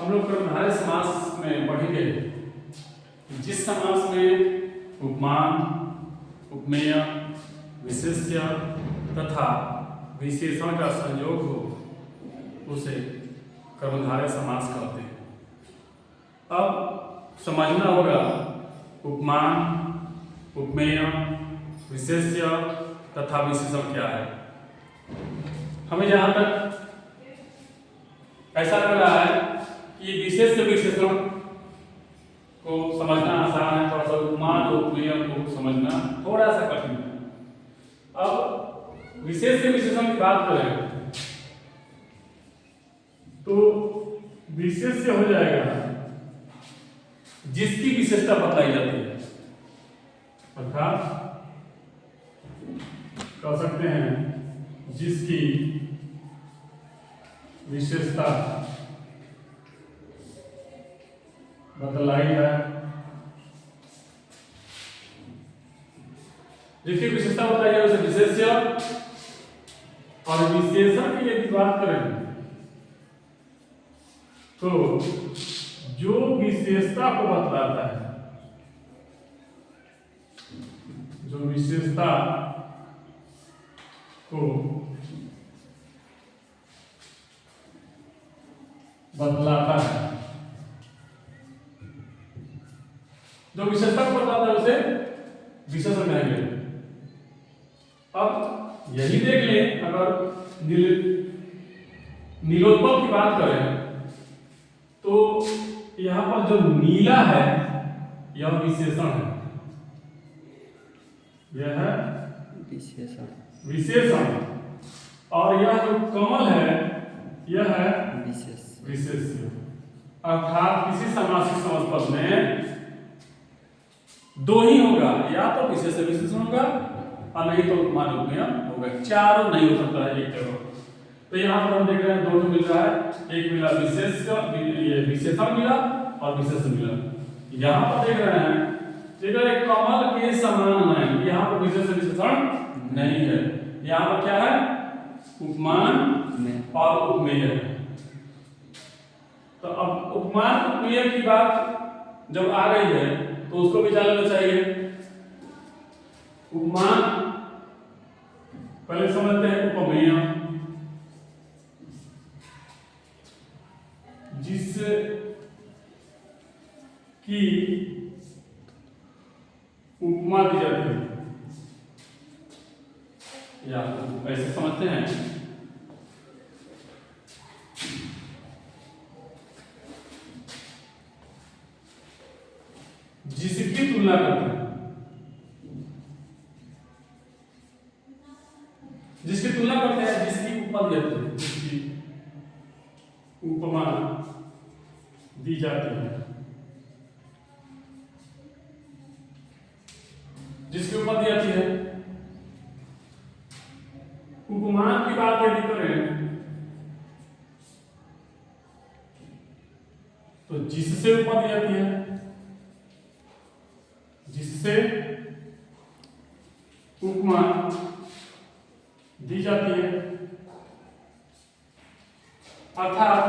हम लोग कर्मधारय समास में पढ़ेंगे जिस समास में उपमान, उपमेय, विशेष्य तथा विशेषण का संयोग हो उसे कर्मधारय समास कहते हैं। अब समझना होगा उपमान, उपमेय, विशेष्य तथा विशेषण क्या है। हमें जहाँ तक ऐसा लग रहा है कि विशेष्य विशेषण को समझना आसान है, थोड़ा सा उपमान और उपमेय को समझना थोड़ा सा कठिन है। अब विशेष्य विशेषण की बात करें तो विशेष्य हो जाएगा जिसकी विशेषता बताई जाती है, अर्थात कह सकते हैं जिसकी विशेषता बतलाई है। जिसकी विशेषता बताई है उसे विशेष्य। और विशेषण की यदि बात करें तो जो विशेषता को बतलाता है, जो विशेषता को बतलाता है, जो विशेषता को बतलाता है उसे विशेषण कहेंगे। अब यही देख लें, अगर नीलोत्पल की बात करें तो यहां पर जो नीला है यह विशेषण है, यह है विशेषण। और यह जो कमल है यह है विशेष्य। अर्थात किसी समासिक समासपद में दो ही होगा, या तो विशेष्य विशेषण होगा और नहीं तो उपमान उपमेय होगा, चारों नहीं हो सकता है एक जगह। तो यहाँ पर हम देख रहे हैं दोनों मिल रहा है, एक मिला विशेषण मिला और विशेषण मिला। यहाँ पर देख रहे हैं एक कमल के समान है, यहाँ पर विशेष विशेषण नहीं है, यहाँ पर क्या है उपमान और उपमेय है। तो अब उपमान उपमेय की बात जब आ गई है तो उसको भी जान लेना चाहिए। उपमान पहले समझते हैं उपमेय, जिस की उपमा दी जाती है, या ऐसे समझते हैं जिसकी तुलना करते हैं, जिसकी तुलना करते हैं, जिसकी उपमा दी जाती है, जिसकी उपमा दी जाती है, जिसकी उपमा दी जाती है। उपमान की बात यदि करें तो जिससे उपमा दी जाती है, जिससे उपमा दी जाती है, अर्थात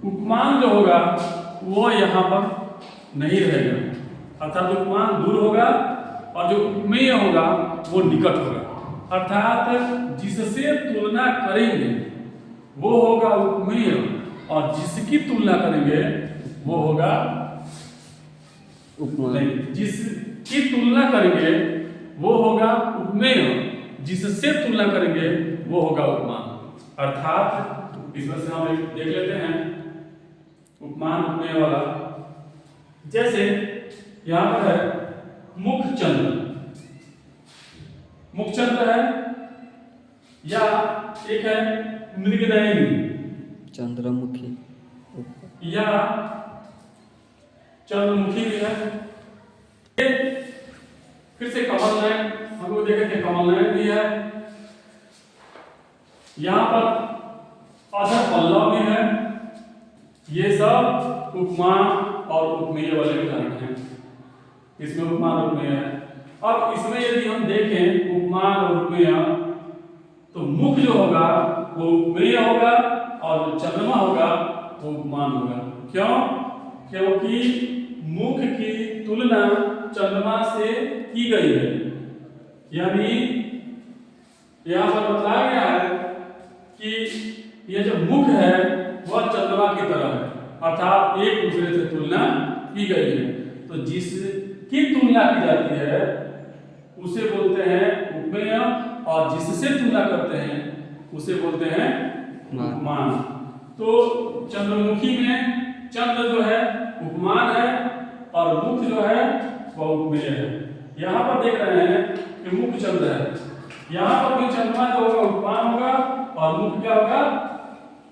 उपमान जो होगा वो यहां पर नहीं रहेगा, अर्थात उपमान दूर होगा और जो उपमेय होगा वो निकट होगा। अर्थात जिससे तुलना करेंगे वो होगा उपमेय और जिसकी तुलना करेंगे वो होगा उपमान। जिसकी तुलना करेंगे वो होगा उपमेय, जिससे तुलना करेंगे वो होगा उपमान। अर्थात इसमें से हम देख लेते हैं उपमान उपमेय वाला। जैसे यहां पर है मुखचंद्र, मुखचंद्र है, या एक है मृगनयनी चंद्रमुखी, या चंद्रमुखी भी है। फिर से कमल नयन, हम लोग देखे थे कमल नयन भी है। यहां पर अधर पल्लव भी है। ये सब उपमान और उपमेय वाले उदाहरण हैं। इसमें उपमान उपमेय है। अब इसमें यदि हम देखें उपमान और उपमेय, तो मुख जो होगा वो उपमेय होगा और जो चंद्रमा होगा वो उपमान होगा। क्यों? क्योंकि मुख की तुलना चंद्रमा से की गई है, यानी यहाँ पर बताया गया है कि यह जो मुख है वह चंद्रमा की तरह है, अर्थात एक दूसरे से तुलना की गई है। तो जिसकी तुलना की जाती है उसे बोलते हैं उपमेय, और जिससे तुलना करते हैं उसे बोलते हैं उपमान। तो चंद्रमुखी में चंद्र जो है उपमान है और मुख जो है वह उपमेय है। यहाँ पर देख रहे हैं कि मुख चंद्र है, यहाँ पर भी चंद्रमा जो होगा उपमान होगा और मुख क्या होगा?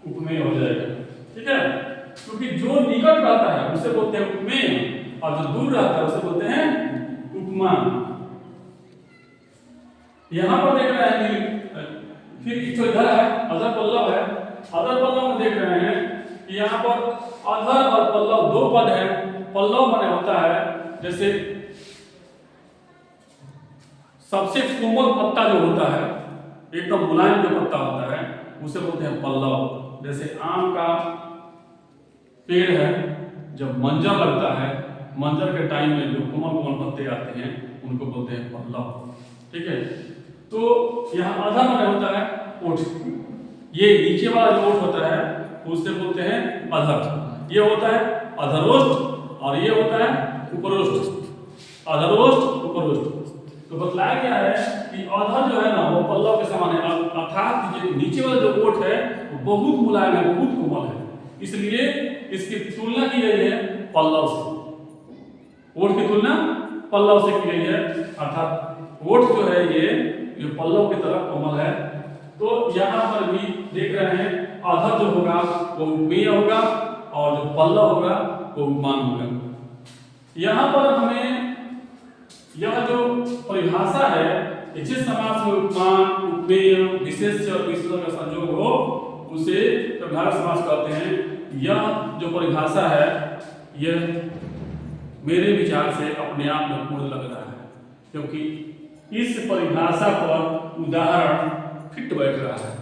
उपमेय हो जाएगा। ठीक है, क्योंकि जो निकट रहता है उसे बोलते हैं उपमेय और जो दूर रहता है उसे बोलते हैं उपमान। यहाँ पर देख रहे हैं कि फिर जो इधर है अधर पल्लव है, अधर पल्लव में देख रहे हैं कि यहाँ पर अधर और पल्लव दो पद है। पल्लव माने होता है जैसे सबसे कोमल पत्ता जो होता है, एकदम मुलायम जो पत्ता होता है उसे बोलते हैं पल्लव। जैसे आम का पेड़ है, जब मंजर लगता है, मंजर के टाइम में जो कोमल कोमल पत्ते आते हैं उनको बोलते हैं पल्लव। ठीक है, तो यहाँ अधर माने होता है ओठ, ये नीचे वाला जो ओठ होता है उससे बोलते हैं अधर। ये होता है अधरोष्ठ और ये होता है उपरोष्ठ, अधरोष्ठ उपरोष्ठ। तो बतलाया गया है कि अधर जो है ना वो पल्लव के समान है, अर्थात ये नीचे वाला जो ओठ है वो बहुत मुलायम है, बहुत कोमल है, इसलिए इसकी तुलना की गई है पल्लव से। ओठ की तुलना पल्लव से की गई है, अर्थात ओठ जो है ये पल्लव की तरह कोमल है। तो यहाँ पर भी देख रहे हैं अधर जो होगा वो उपमेय होगा और जो पल्लव होगा वो उपमान होगा। यहाँ पर हमें यह जो परिभाषा है, जिस समास में उपमान, उपमेय, विशेष्य और विशेषण का संयोग हो उसे व्यवहार समास कहते हैं। यह जो परिभाषा है यह मेरे विचार से अपने आप में पूर्ण लग रहा है, क्योंकि इस परिभाषा पर उदाहरण फिट बैठ रहा है,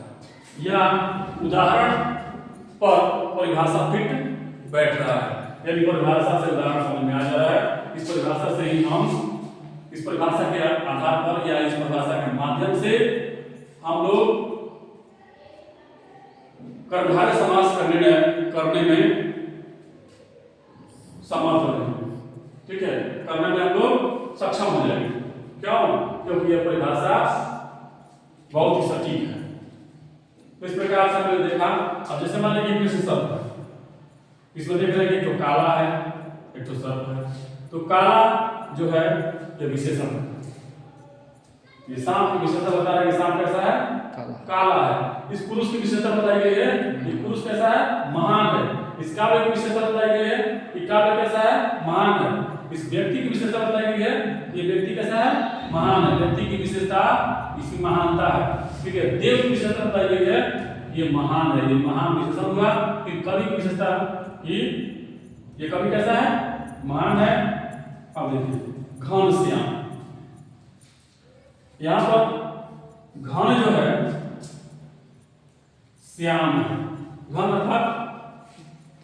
या उदाहरण पर परिभाषा फिट बैठ रहा है, यानी परिभाषा से उदाहरण समझ में आ जा रहा है। इस परिभाषा से ही हम, इस परिभाषा के आधार पर या इस परिभाषा के माध्यम से हम लोग कर्मधारय समास करने में समर्थ होंगे। ठीक है, करने में हम लोग सक्षम हो जाएंगे। क्यों? क्योंकि यह परिभाषा बहुत ही सटीक है। तो इस प्रकार से हमने देखा। अब जैसे मान लीजिए कृष्ण शब्द है, इसमें देख रहे हैं कि एक तो काला है, एक तो सर्प है। तो काला जो है ये विशेषण है, ये सांप की विशेषता बता रहा है कि सांप कैसा है? काला है। इस पुरुष की विशेषता बताई गई है, ये पुरुष कैसा है? महान है। इस काव्य की विशेषता बताई गई है कि काव्य कैसा है? महान है। इस व्यक्ति की विशेषता बताई गई है, ये व्यक्ति कैसा है? महान है। व्यक्ति की विशेषता इसकी महानता है। ठीक है, देव की विशेषता बताई गई है, ये महान है, ये महान विशेषण हुआ। फिर कवि की विशेषता कि ये कवि कैसा है? महान है। अब देखिए घनश्याम, यहां पर घन जो है श्याम है। घन अर्थात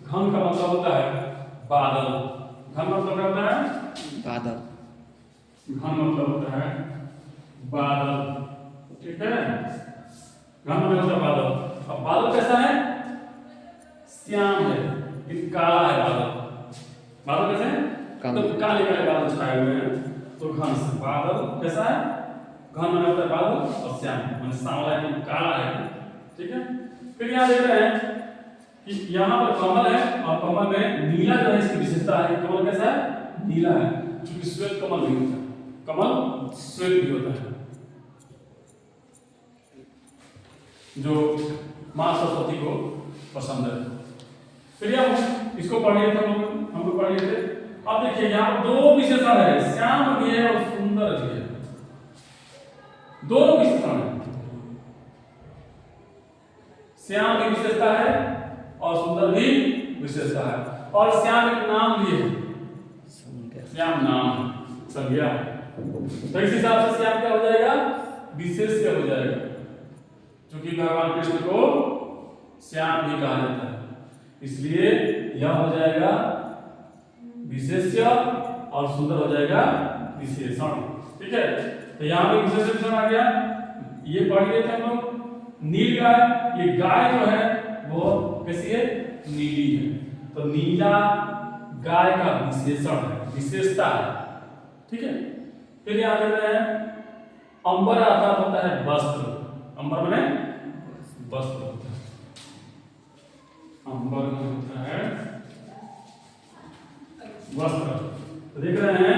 घन का मतलब होता है बादल। घन मतलब क्या होता है? बादल। घन मतलब होता है बादल। ठीक है, घन मतलब होता है बादल। अब बादल कैसा है? श्याम है, लेकिन काला है बादल। बादल कैसे है? तो काले काले बादल छाए हुए हैं, तो घन से बादल कैसा है? घन माने होता है बादल और श्याम माने सांवला है, काला है। ठीक है, फिर यहाँ देख रहे हैं कि यहाँ पर कमल है और कमल में नीला जो है इसकी विशेषता है। कमल कैसा है? नीला है, क्योंकि श्वेत कमल नहीं होता है, कमल श्वेत भी होता है, जो मां सरस्वती को पसंद है। फिर हम इसको पढ़ लिए थे, हम लोग पढ़ लिए थे। अब देखिए यहाँ पर दो विशेषण है, श्याम भी है और सुंदर भी है, दोनों विशेषण है। श्याम की विशेषता है और सुंदर भी विशेषता है, और श्याम एक नाम भी है, श्याम नाम संज्ञा। तो इस हिसाब से श्याम क्या हो जाएगा? विशेष्य हो जाएगा, क्योंकि भगवान कृष्ण को श्याम भी कहा जाता है। इसलिए यह हो जाएगा विशेष्य और सुंदर हो जाएगा विशेषण। ठीक है, तो यहाँ पे विशेषण आ गया। ये पढ़ लिए थे हम लोग। नील गाय, ये गाय जो है वो कैसी है? नीली है। तो नीला गाय का विशेषण है, विशेषता है। ठीक है, फिर यहाँ देख रहे हैं अंबर अर्थात होता है वस्त्र। अंबर माने वस्त्र होता है। अंबर में होता है वस्त्र। तो देख रहे हैं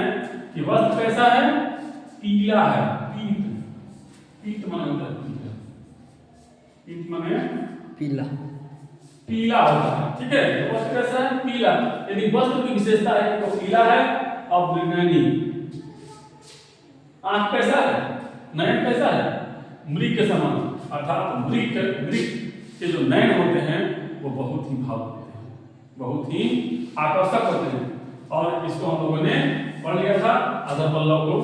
कि वस्त्र कैसा है? पीला है। पीत, पीत माने होता है पीला। पीत माने पीला, पीला होता है। ठीक है, तो वस्त्र कैसा है? पीला। यदि वस्त्र की विशेषता है तो पीला है। अब नैनी, आंख कैसा है? नयन कैसा है? मृग के समान, अर्थात मृग के जो नयन होते हैं वो बहुत ही भावुक होते हैं, बहुत ही आकर्षक होते हैं। और इसको हम लोगों ने पढ़ लिया था अधर पल्लव को।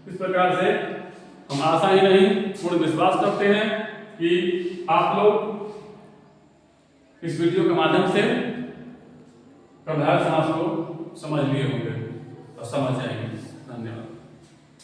इस प्रकार से हम आशा ही नहीं पूर्ण विश्वास करते हैं कि आप लोग इस वीडियो के माध्यम से कर्मधारय समास को समझ लिए होंगे और समझ जाएंगे। धन्यवाद।